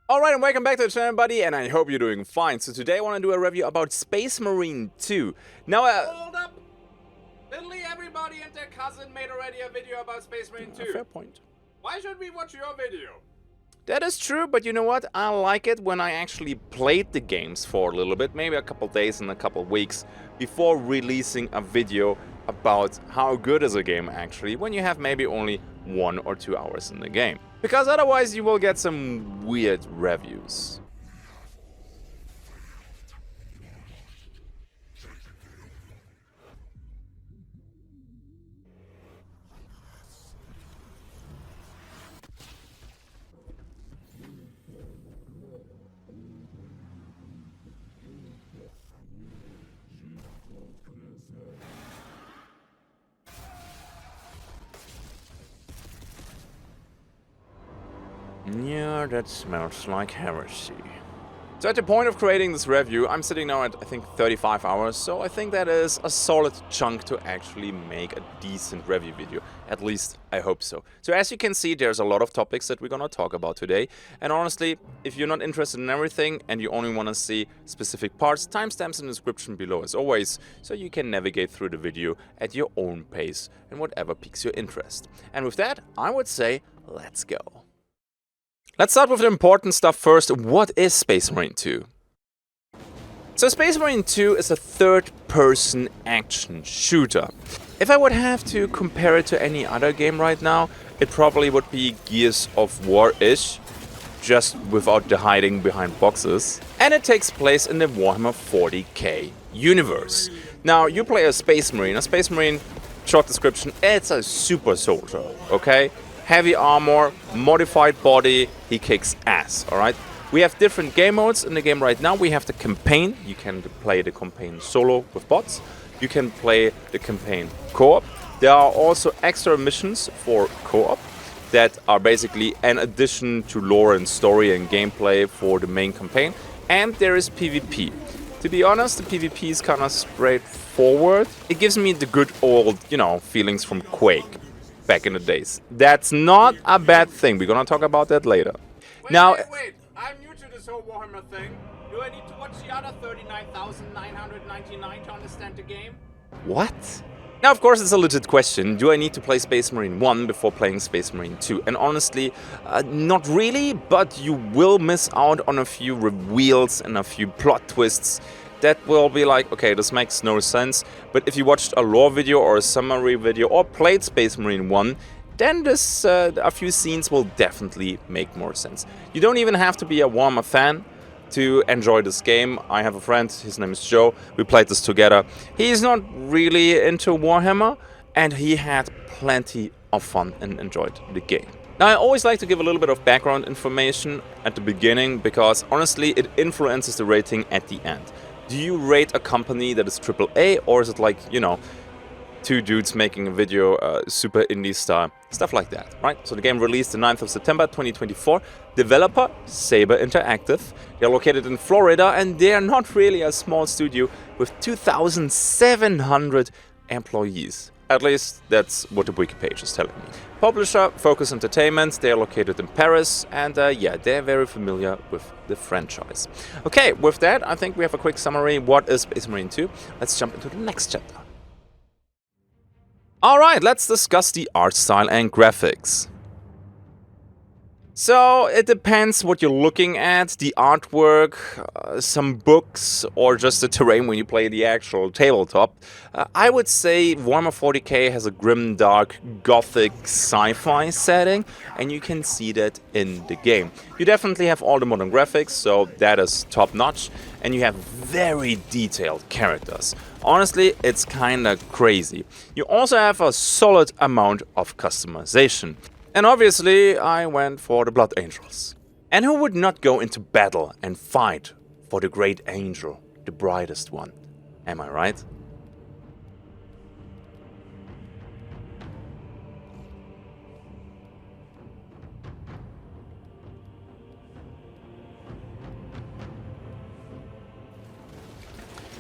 Alright, and welcome back to the channel, buddy, and I hope you're doing fine. So today I want to do a review about Space Marine 2. Now, Hold up! Literally everybody and their cousin made already a video about Space Marine 2. Fair point. Why should we watch your video? That is true, but you know what? I like it when I actually played the games for a little bit, maybe a couple days and a couple weeks, before releasing a video about how good is a game actually, when you have maybe only 1 or 2 hours in the game. Because otherwise you will get some weird reviews. Yeah, that smells like heresy. So at the point of creating this review, I'm sitting now at, I think, 35 hours, so I think that is a solid chunk to actually make a decent review video. At least, I hope so. So as you can see, there's a lot of topics that we're gonna talk about today, and honestly, if you're not interested in everything and you only wanna see specific parts, timestamps in the description below as always, so you can navigate through the video at your own pace and whatever piques your interest. And with that, I would say, let's go. Let's start with the important stuff first. What is Space Marine 2? So Space Marine 2 is a third-person action shooter. If I would have to compare it to any other game right now, it probably would be Gears of War-ish, just without the hiding behind boxes. And it takes place in the Warhammer 40k universe. Now, you play a Space Marine. A Space Marine, short description, it's a super soldier, okay? Heavy armor, modified body, he kicks ass, alright? We have different game modes in the game right now. We have the campaign. You can play the campaign solo with bots. You can play the campaign co-op. There are also extra missions for co-op that are basically an addition to lore and story and gameplay for the main campaign. And there is PvP. To be honest, the PvP is kind of straightforward. It gives me the good old, feelings from Quake back in the days. That's not a bad thing. We're gonna talk about that later. Wait. I'm new to this whole Warhammer thing. Do I need to watch the other 39,999 to understand the game? What? Now, of course, it's a legit question. Do I need to play Space Marine 1 before playing Space Marine 2? And honestly, not really, but you will miss out on a few reveals and a few plot twists that will be like, okay, this makes no sense. But if you watched a lore video or a summary video or played Space Marine 1, then a few scenes will definitely make more sense. You don't even have to be a Warhammer fan to enjoy this game. I have a friend, his name is Joe, we played this together. He's not really into Warhammer, and he had plenty of fun and enjoyed the game. Now, I always like to give a little bit of background information at the beginning, because honestly, it influences the rating at the end. Do you rate a company that is AAA, or is it like, two dudes making a video, super indie style, stuff like that, right? So the game released the 9th of September 2024. Developer, Saber Interactive. They're located in Florida, and they are not really a small studio with 2,700 employees. At least that's what the wiki page is telling me. Publisher, Focus Entertainment. They are located in Paris, and yeah, they're very familiar with the franchise. Okay, with that, I think we have a quick summary. What is Space Marine 2? Let's jump into the next chapter. Alright, let's discuss the art style and graphics. So, it depends what you're looking at, the artwork, some books, or just the terrain when you play the actual tabletop. I would say Warhammer 40k has a grim, dark, gothic, sci-fi setting, and you can see that in the game. You definitely have all the modern graphics, so that is top-notch, and you have very detailed characters. Honestly, it's kinda crazy. You also have a solid amount of customization. And obviously, I went for the Blood Angels. And who would not go into battle and fight for the great angel, the brightest one? Am I right?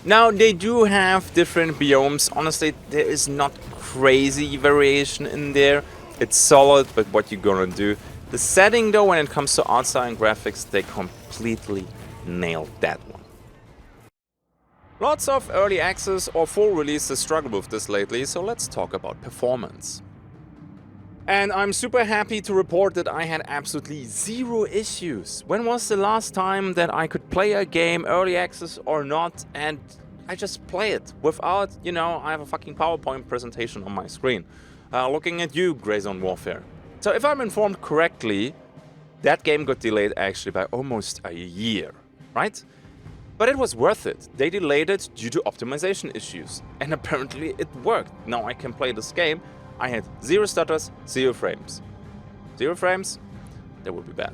Now, they do have different biomes. Honestly, there is not crazy variation in there. It's solid, but what you're gonna do? The setting though, when it comes to art style and graphics, they completely nailed that one. Lots of early access or full releases struggle with this lately, so let's talk about performance. And I'm super happy to report that I had absolutely zero issues. When was the last time that I could play a game, early access or not, and I just play it without, you know, I have a fucking PowerPoint presentation on my screen. Looking at you, Grey Zone Warfare. So if I'm informed correctly, that game got delayed actually by almost a year, right? But it was worth it. They delayed it due to optimization issues. And apparently it worked. Now I can play this game. I had 0 stutters, 0 frames. 0 frames? That would be bad.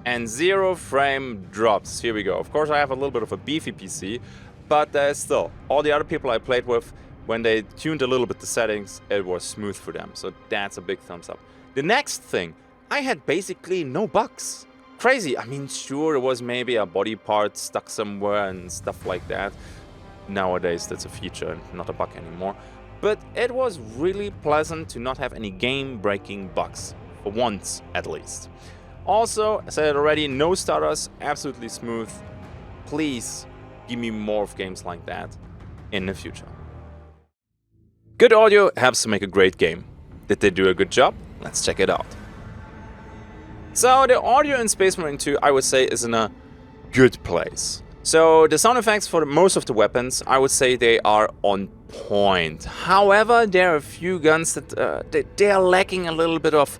And 0 frame drops. Here we go. Of course I have a little bit of a beefy PC, but still, all the other people I played with, when they tuned a little bit the settings, it was smooth for them. So that's a big thumbs up. The next thing, I had basically no bugs. Crazy. I mean, sure, there was maybe a body part stuck somewhere and stuff like that. Nowadays, that's a feature and not a bug anymore. But it was really pleasant to not have any game-breaking bugs. For once, at least. Also, I said it already, no stutters, absolutely smooth. Please give me more of games like that in the future. Good audio helps to make a great game. Did they do a good job? Let's check it out. So the audio in Space Marine 2, I would say, is in a good place. So the sound effects for most of the weapons, I would say they are on point. However, there are a few guns that they are lacking a little bit of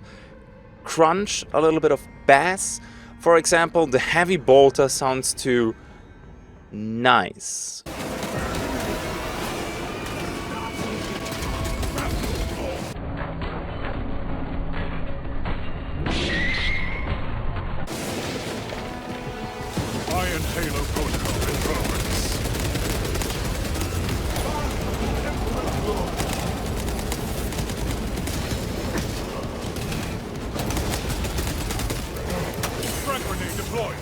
crunch, a little bit of bass. For example, the heavy bolter sounds too nice. Iron Halo protocol in progress. Frag grenade deployed.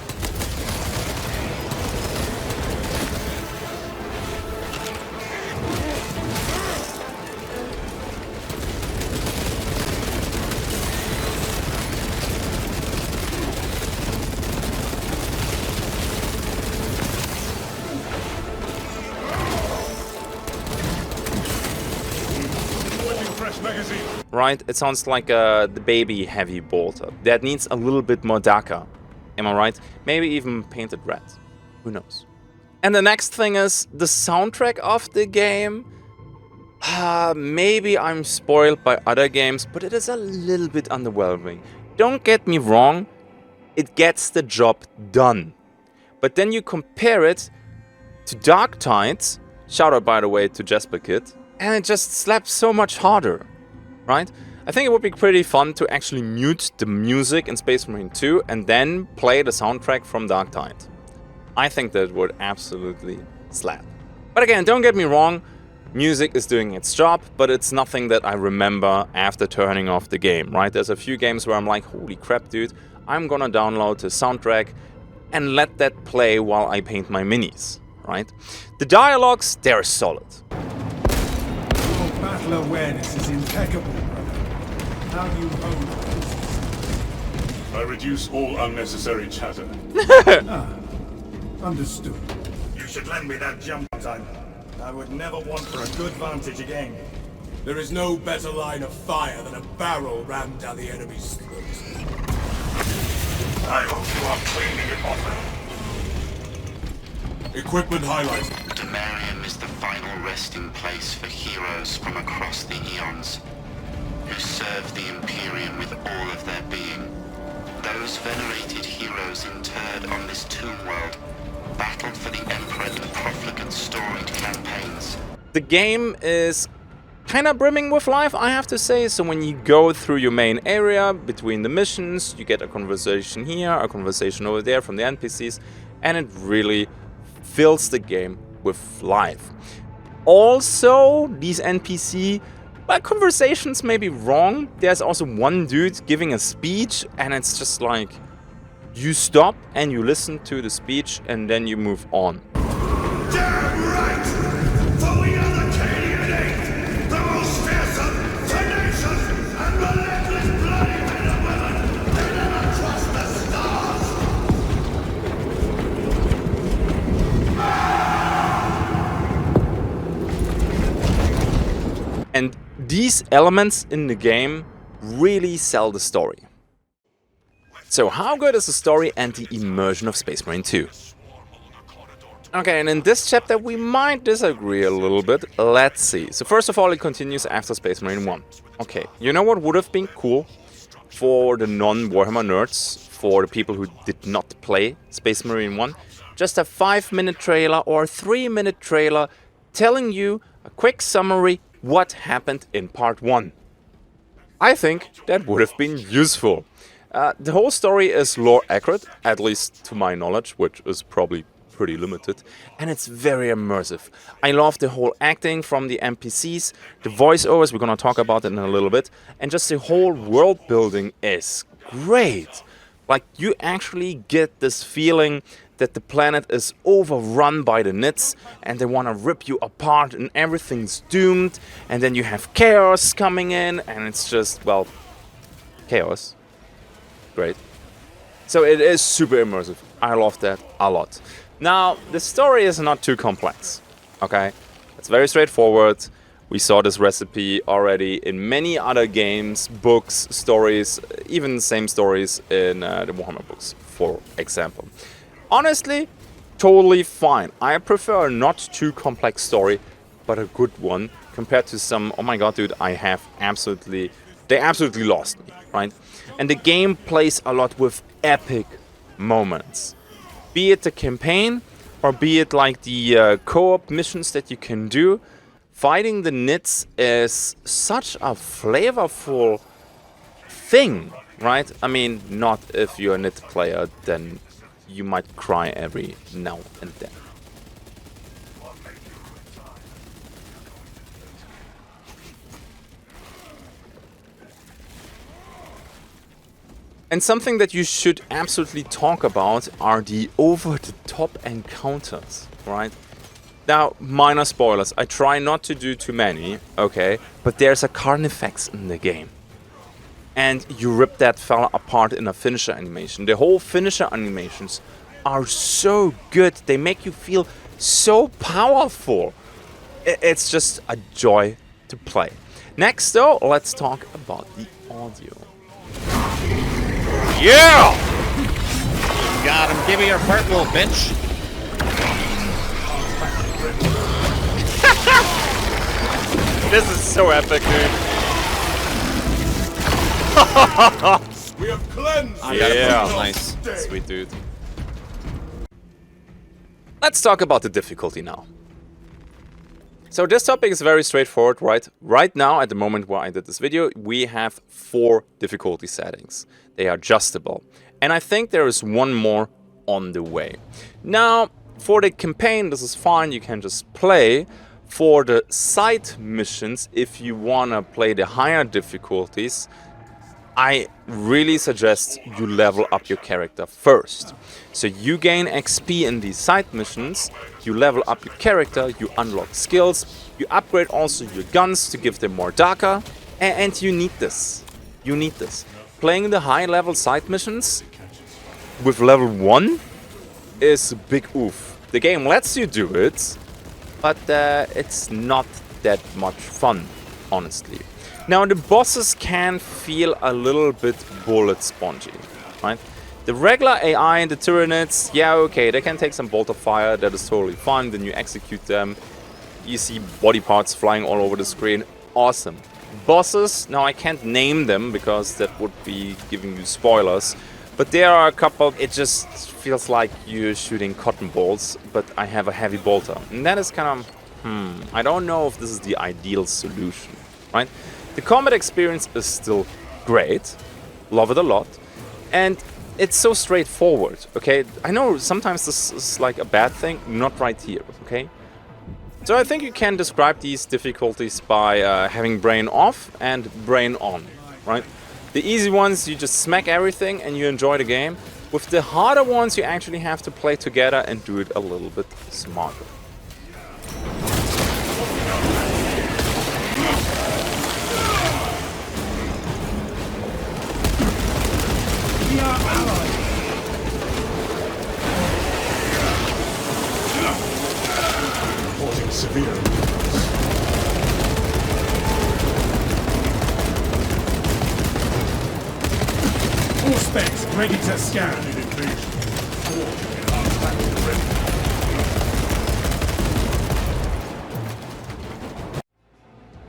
Right, it sounds like the baby heavy bolter. That needs a little bit more darker. Am I right? Maybe even painted red. Who knows? And the next thing is the soundtrack of the game. Maybe I'm spoiled by other games, but it is a little bit underwhelming. Don't get me wrong, it gets the job done. But then you compare it to Dark Tides, shout out by the way to Jasper Kid, and it just slaps so much harder. Right? I think it would be pretty fun to actually mute the music in Space Marine 2 and then play the soundtrack from Dark Tide. I think that would absolutely slap. But again, don't get me wrong, music is doing its job, but it's nothing that I remember after turning off the game, right? There's a few games where I'm like, holy crap, dude, I'm gonna download the soundtrack and let that play while I paint my minis, right? The dialogues, they're solid. Battle awareness is impeccable. How do you hold it? I reduce all unnecessary chatter. Understood. You should lend me that jump time. I would never want for a good vantage again. There is no better line of fire than a barrel rammed down the enemy's throat. I hope you are cleaning it often. Equipment highlighted. Demarium is the final resting place for heroes from across the eons, who served the Imperium with all of their being. Those venerated heroes interred on this tomb world battled for the Emperor in profligate storied campaigns. The game is kind of brimming with life, I have to say. So when you go through your main area, between the missions, you get a conversation here, a conversation over there from the NPCs, and it really fills the game with life. Also, these NPC conversations may be wrong. There's also one dude giving a speech, and it's just like you stop and you listen to the speech and then you move on. Damn right! For we are the Cadian Eighth, the most fearsome, tenacious, and relentless bloody men and women in these elements in the game really sell the story. So how good is the story and the immersion of Space Marine 2? Okay, and in this chapter we might disagree a little bit. Let's see. So first of all, it continues after Space Marine 1. Okay, you know what would have been cool for the non-Warhammer nerds, for the people who did not play Space Marine 1? Just a 5-minute trailer or a 3-minute trailer telling you a quick summary what happened in part 1. I think that would have been useful. The whole story is lore accurate, at least to my knowledge, which is probably pretty limited, and it's very immersive. I love the whole acting from the NPCs, the voiceovers, we're gonna talk about it in a little bit, and just the whole world building is great. Like, you actually get this feeling that the planet is overrun by the Nits and they want to rip you apart and everything's doomed, and then you have chaos coming in and it's just, well, chaos. Great. So it is super immersive. I love that a lot. Now, the story is not too complex, okay? It's very straightforward. We saw this recipe already in many other games, books, stories, even the same stories in the Warhammer books, for example. Honestly, totally fine. I prefer a not too complex story, but a good one, compared to some, oh my god, dude, they absolutely lost me, right? And the game plays a lot with epic moments. Be it the campaign, or be it like the co-op missions that you can do, fighting the Nits is such a flavorful thing, right? I mean, not if you're a Nit player, then you might cry every now and then. And something that you should absolutely talk about are the over-the-top encounters, right? Now, minor spoilers, I try not to do too many, okay? But there's a Carnifex in the game. And you rip that fella apart in a finisher animation. The whole finisher animations are so good, they make you feel so powerful. It's just a joy to play. Next though, let's talk about the audio. Yeah! Got him. Give me your purple, bitch. This is so epic, dude. We have cleansed. Yeah, nice. Sweet dude. Let's talk about the difficulty now. So this topic is very straightforward, right? Right now, at the moment where I did this video, we have 4 difficulty settings. They are adjustable. And I think there is one more on the way. Now, for the campaign, this is fine, you can just play. For the side missions, if you wanna play the higher difficulties, I really suggest you level up your character first. So you gain XP in these side missions, you level up your character, you unlock skills, you upgrade also your guns to give them more Daka, and you need this. You need this. Playing the high level side missions with level 1 is a big oof. The game lets you do it, but it's not that much fun, honestly. Now the bosses can feel a little bit bullet spongy, right? The regular AI and the Tyranids, yeah, okay, they can take some bolt of fire, that is totally fine, then you execute them. You see body parts flying all over the screen, awesome. Bosses, now I can't name them because that would be giving you spoilers, but there are a couple, it just feels like you're shooting cotton balls, but I have a heavy bolter. And that is kind of, I don't know if this is the ideal solution, right? The combat experience is still great, love it a lot, and it's so straightforward, okay? I know sometimes this is like a bad thing, not right here, okay? So I think you can describe these difficulties by having brain off and brain on, right? The easy ones, you just smack everything and you enjoy the game. With the harder ones, you actually have to play together and do it a little bit smarter. We are allies. Reporting severe. Ready to scan.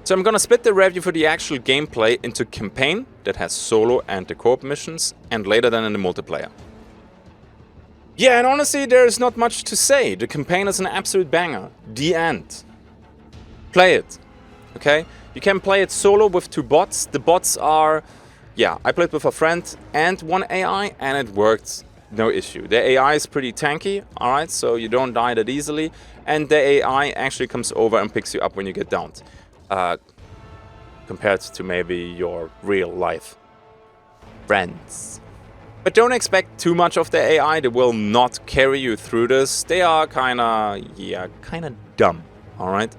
So I'm gonna split the review for the actual gameplay into campaign, that has solo and the co-op missions, and later then in the multiplayer. Yeah, and honestly, there's not much to say. The campaign is an absolute banger. The end. Play it. Okay? You can play it solo with 2 bots. The bots are... Yeah, I played with a friend and 1 AI, and it worked. No issue. The AI is pretty tanky, alright? So you don't die that easily. And the AI actually comes over and picks you up when you get downed. Compared to maybe your real life friends. But don't expect too much of the AI. They will not carry you through this. They are kinda dumb, alright?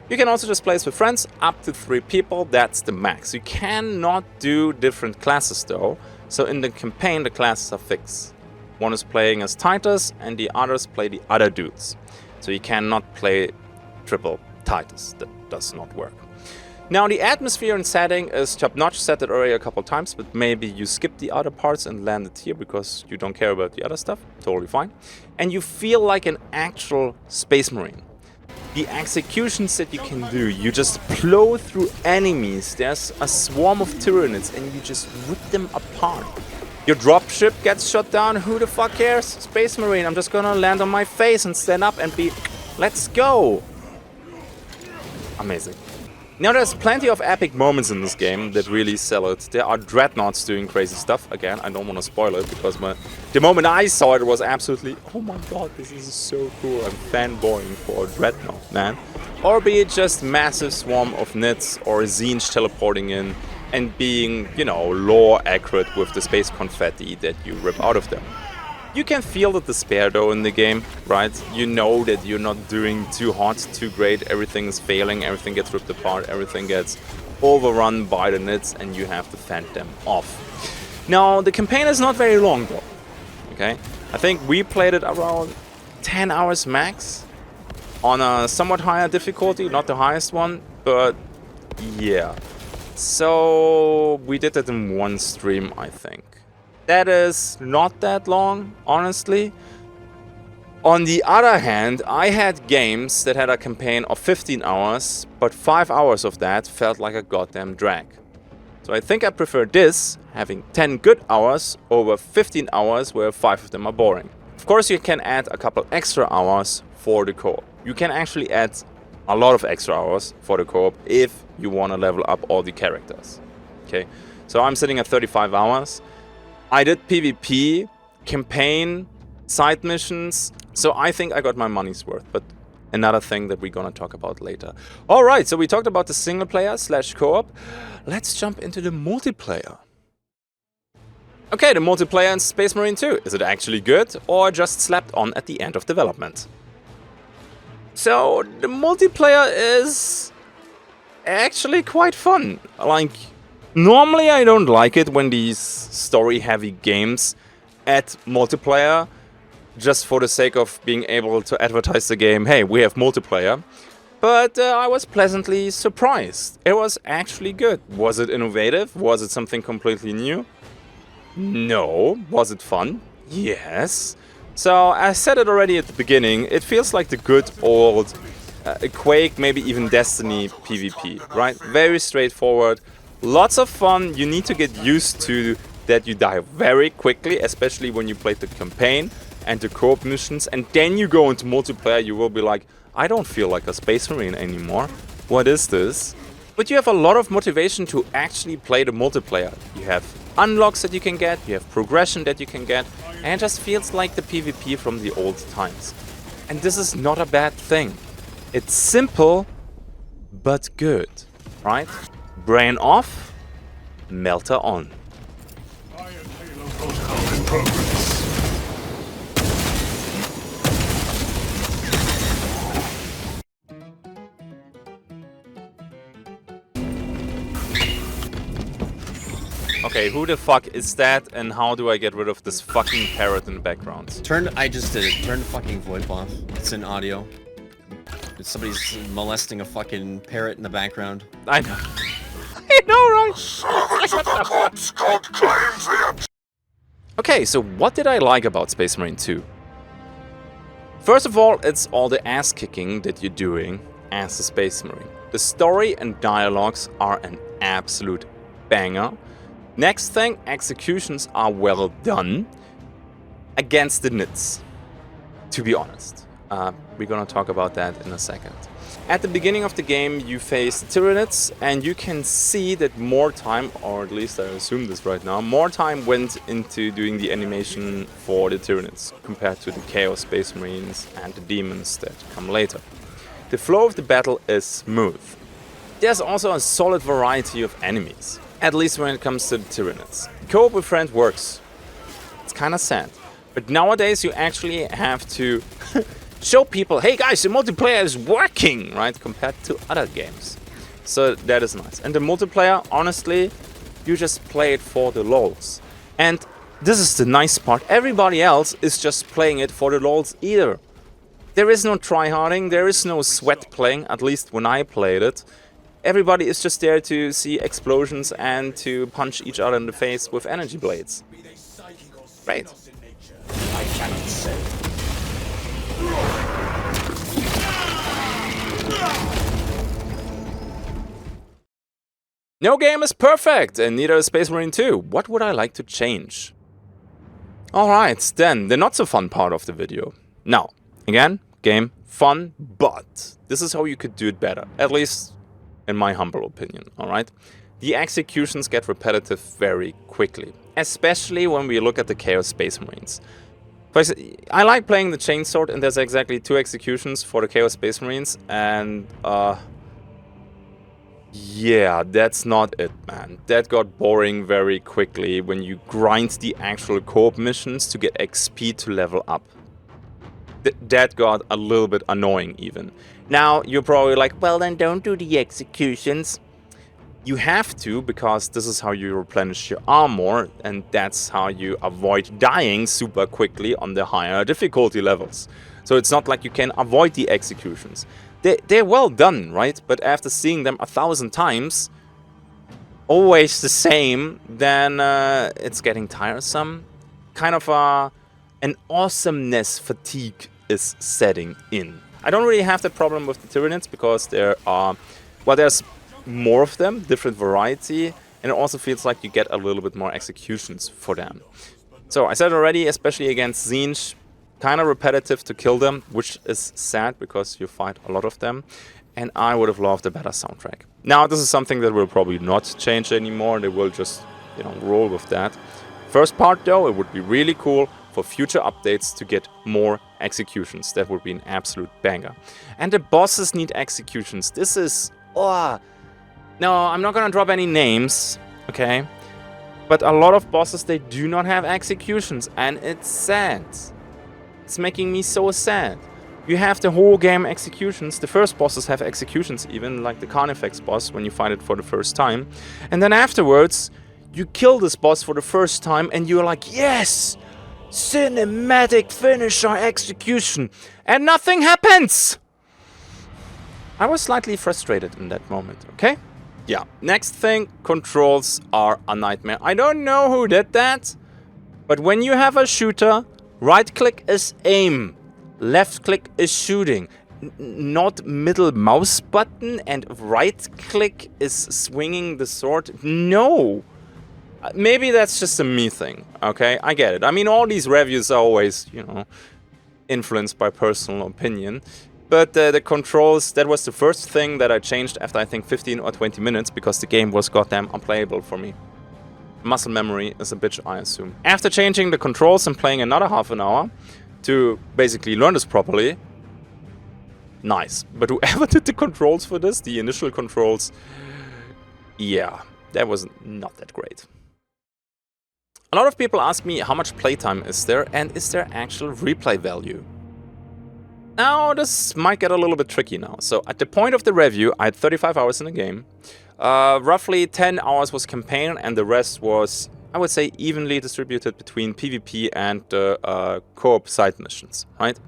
You can also just play this with friends, up to 3 people, that's the max. You cannot do different classes though. So in the campaign, the classes are fixed. One is playing as Titus and the others play the other dudes. So you cannot play triple Titus, that does not work. Now the atmosphere and setting is top-notch, said it already a couple times, but maybe you skip the other parts and land it here because you don't care about the other stuff, totally fine. And you feel like an actual Space Marine. The executions that you can do, you just plow through enemies, there's a swarm of Tyranids and you just rip them apart. Your dropship gets shot down, who the fuck cares? Space Marine, I'm just gonna land on my face and stand up and be... Let's go! Amazing. Now there's plenty of epic moments in this game that really sell it. There are dreadnoughts doing crazy stuff. Again, I don't want to spoil it because the moment I saw it was absolutely, oh my god, this is so cool. I'm fanboying for a dreadnought, man. Or be it just massive swarm of nits or Zinj teleporting in and being, you know, lore accurate with the space confetti that you rip out of them. You can feel the despair though in the game, right? You know that you're not doing too hot, too great, everything is failing, everything gets ripped apart, everything gets overrun by the nits and you have to fend them off. Now, the campaign is not very long though, okay? I think we played it around 10 hours max on a somewhat higher difficulty, not the highest one, but yeah. So we did it in 1 stream, I think. That is not that long, honestly. On the other hand, I had games that had a campaign of 15 hours, but 5 hours of that felt like a goddamn drag. So I think I prefer this, having 10 good hours, over 15 hours where 5 of them are boring. Of course, you can add a couple extra hours for the co-op. You can actually add a lot of extra hours for the co-op if you want to level up all the characters. Okay, so I'm sitting at 35 hours. I did PvP, campaign, side missions, so I think I got my money's worth, but another thing that we're gonna talk about later. Alright, so we talked about the single player / co-op. Let's jump into the multiplayer. Okay, the multiplayer in Space Marine 2. Is it actually good or just slapped on at the end of development? So, the multiplayer is actually quite fun. Like, normally I don't like it when these story-heavy games add multiplayer just for the sake of being able to advertise the game, hey, we have multiplayer. But I was pleasantly surprised. It was actually good. Was it innovative? Was it something completely new? No. Was it fun? Yes. So, I said it already at the beginning, it feels like the good old Quake, maybe even Destiny PvP, right? Very straightforward. Lots of fun. You need to get used to that you die very quickly, especially when you play the campaign and the co-op missions, and then you go into multiplayer, you will be like, I don't feel like a Space Marine anymore. What is this? But you have a lot of motivation to actually play the multiplayer. You have unlocks that you can get, you have progression that you can get, and it just feels like the PvP from the old times. And this is not a bad thing. It's simple, but good, right? Brain off, melter on. Iron Halo protocol in progress. Okay, who the fuck is that and how do I get rid of this fucking parrot in the background? I just did it. Turn the fucking VoIP off. It's in audio. Somebody's molesting a fucking parrot in the background. I know. I know, right? Okay, so what did I like about Space Marine 2? First of all, it's all the ass-kicking that you're doing as a Space Marine. The story and dialogues are an absolute banger. Next thing, executions are well done against the nits, to be honest. We're gonna talk about that in a second. At the beginning of the game, you face the Tyranids, and you can see that more time, or at least I assume this right now, more time went into doing the animation for the Tyranids compared to the Chaos Space Marines and the demons that come later. The flow of the battle is smooth. There's also a solid variety of enemies, at least when it comes to the Tyranids. Co-op with friends works. It's kinda sad. But nowadays you actually have to show people, hey guys, the multiplayer is working, right? Compared to other games. So that is nice. And the multiplayer, honestly, you just play it for the lols. And this is the nice part. Everybody else is just playing it for the lols either. There is no tryharding, there is no sweat playing, at least when I played it. Everybody is just there to see explosions and to punch each other in the face with energy blades. Great. I cannot say. No game is perfect, and neither is Space Marine 2. What would I like to change? Alright, then, the not so fun part of the video. Now, again, game, fun, but this is how you could do it better. At least in my humble opinion, alright? The executions get repetitive very quickly. Especially when we look at the Chaos Space Marines. I like playing the Chainsword, and there's exactly 2 executions for the Chaos Space Marines, and yeah, that's not it, man. That got boring very quickly when you grind the actual co-op missions to get XP to level up. That got a little bit annoying even. Now, you're probably like, well then don't do the executions. You have to, because this is how you replenish your armor, and that's how you avoid dying super quickly on the higher difficulty levels. So it's not like you can avoid the executions. They're well done, right? But after seeing them 1,000 times, always the same, then it's getting tiresome. Kind of an awesomeness fatigue is setting in. I don't really have that problem with the Tyranids, because there are, well, there's more of them, different variety, and it also feels like you get a little bit more executions for them. So I said already, especially against Tzeentch, kind of repetitive to kill them, which is sad because you fight a lot of them, and I would have loved a better soundtrack. Now this is something that will probably not change anymore, they will just, you know, roll with that. First part though, it would be really cool for future updates to get more executions. That would be an absolute banger. And the bosses need executions. This is, oh, no, I'm not gonna drop any names, okay? But a lot of bosses, they do not have executions, and it's sad. It's making me so sad. You have the whole game executions. The first bosses have executions even, like the Carnifex boss when you fight it for the first time. And then afterwards, you kill this boss for the first time and you're like, yes! Cinematic finisher execution! And nothing happens! I was slightly frustrated in that moment, okay? Yeah, next thing, controls are a nightmare. I don't know who did that, but when you have a shooter, right click is aim, left click is shooting, not middle mouse button, and right click is swinging the sword. No! Maybe that's just a me thing, okay? I get it. I mean, all these reviews are always, you know, influenced by personal opinion. But the controls, that was the first thing that I changed after I think 15 or 20 minutes, because the game was goddamn unplayable for me. Muscle memory is a bitch, I assume. After changing the controls and playing another half an hour to basically learn this properly, nice. But whoever did the controls for this, the initial controls, yeah, that was not that great. A lot of people ask me how much playtime is there and is there actual replay value. Now, this might get a little bit tricky now. So, at the point of the review, I had 35 hours in the game. Roughly 10 hours was campaign, and the rest was, I would say, evenly distributed between PvP and co-op side missions, right?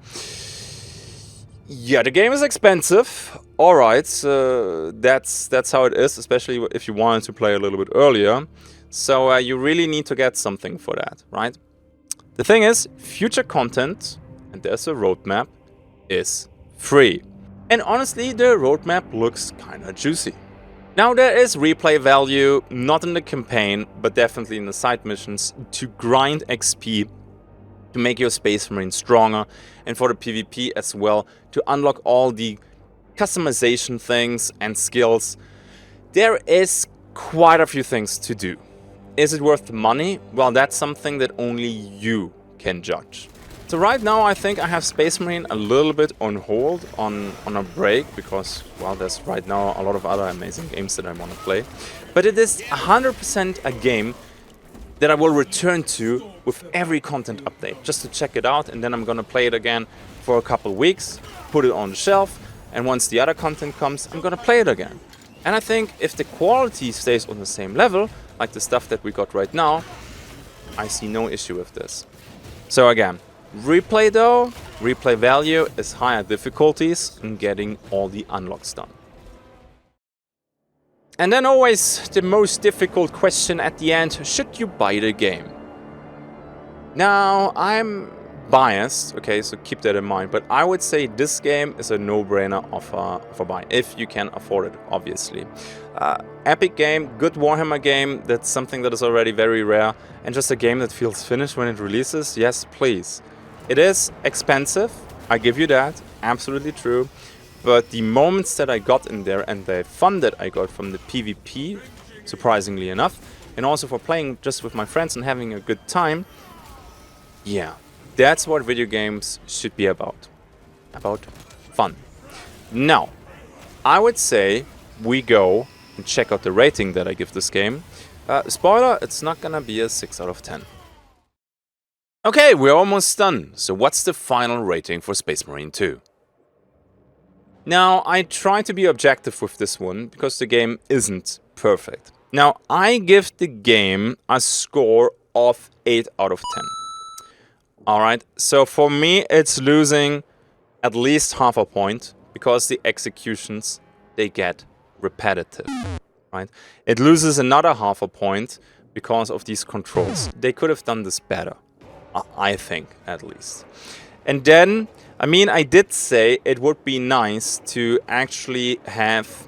Yeah, the game is expensive. Alright, that's how it is, especially if you wanted to play a little bit earlier. So, you really need to get something for that, right? The thing is, future content, and there's a roadmap, is free. And honestly, the roadmap looks kinda juicy. Now there is replay value, not in the campaign, but definitely in the side missions, to grind XP, to make your Space Marine stronger, and for the PvP as well, to unlock all the customization things and skills. There is quite a few things to do. Is it worth the money? Well, that's something that only you can judge. So right now I think I have Space Marine a little bit on hold, on a break, because, well, there's right now a lot of other amazing games that I want to play. But it is 100% a game that I will return to with every content update, just to check it out, and then I'm gonna play it again for a couple weeks, put it on the shelf, and once the other content comes, I'm gonna play it again. And I think if the quality stays on the same level, like the stuff that we got right now, I see no issue with this. So again, replay though, replay value is higher difficulties in getting all the unlocks done. And then always the most difficult question at the end, should you buy the game? Now, I'm biased, okay, so keep that in mind, but I would say this game is a no-brainer of a buy, if you can afford it, obviously. Epic game, good Warhammer game, that's something that is already very rare, and just a game that feels finished when it releases, yes, please. It is expensive, I give you that, absolutely true, but the moments that I got in there and the fun that I got from the PvP, surprisingly enough, and also for playing just with my friends and having a good time, yeah, that's what video games should be about fun. Now, I would say we go and check out the rating that I give this game. Spoiler, it's not gonna be a 6 out of 10. Okay, we're almost done. So what's the final rating for Space Marine 2? Now, I try to be objective with this one, because the game isn't perfect. Now, I give the game a score of 8 out of 10. Alright, so for me it's losing at least half a point, because the executions, they get repetitive. Right? It loses another half a point because of these controls. They could have done this better, I think, at least. And then, I mean, I did say it would be nice to actually have,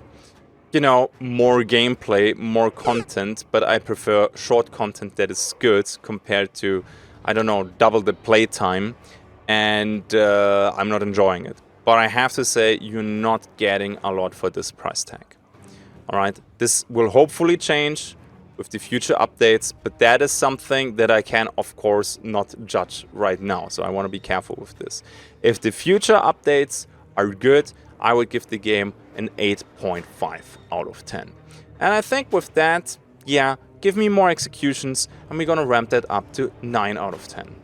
you know, more gameplay, more content, but I prefer short content that is good compared to, I don't know, double the playtime, and I'm not enjoying it. But I have to say, you're not getting a lot for this price tag. Alright, this will hopefully change with the future updates, but that is something that I can, of course, not judge right now, so I want to be careful with this. If the future updates are good, I would give the game an 8.5 out of 10. And I think with that, yeah, give me more executions, and we're gonna ramp that up to 9 out of 10.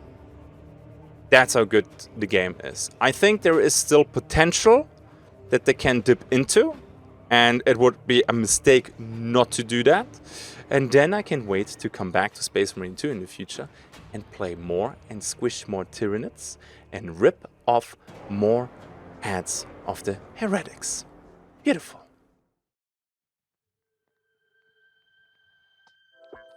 That's how good the game is. I think there is still potential that they can dip into, and it would be a mistake not to do that. And then I can wait to come back to Space Marine 2 in the future and play more and squish more Tyranids and rip off more heads of the heretics. Beautiful.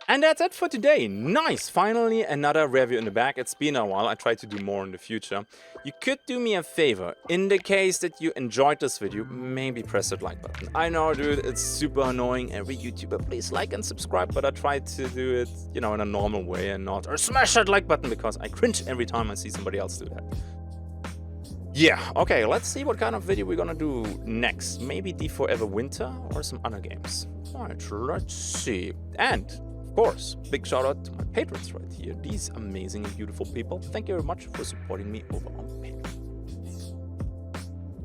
And that's it for today. Nice! Finally another review in the bag. It's been a while. I try to do more in the future. You could do me a favor. In the case that you enjoyed this video, maybe press that like button. I know, dude, it's super annoying. Every YouTuber, please like and subscribe. But I try to do it, you know, in a normal way and not smash that like button, because I cringe every time I see somebody else do that. Yeah, okay, let's see what kind of video we're gonna do next. Maybe D4 Everwinter or some other games. Alright, let's see. And of course, big shout out to my patrons right here. These amazing and beautiful people. Thank you very much for supporting me over on Patreon.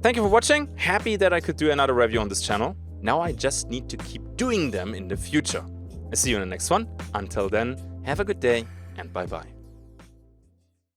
Thank you for watching. Happy that I could do another review on this channel. Now I just need to keep doing them in the future. I'll see you in the next one. Until then, have a good day and bye bye.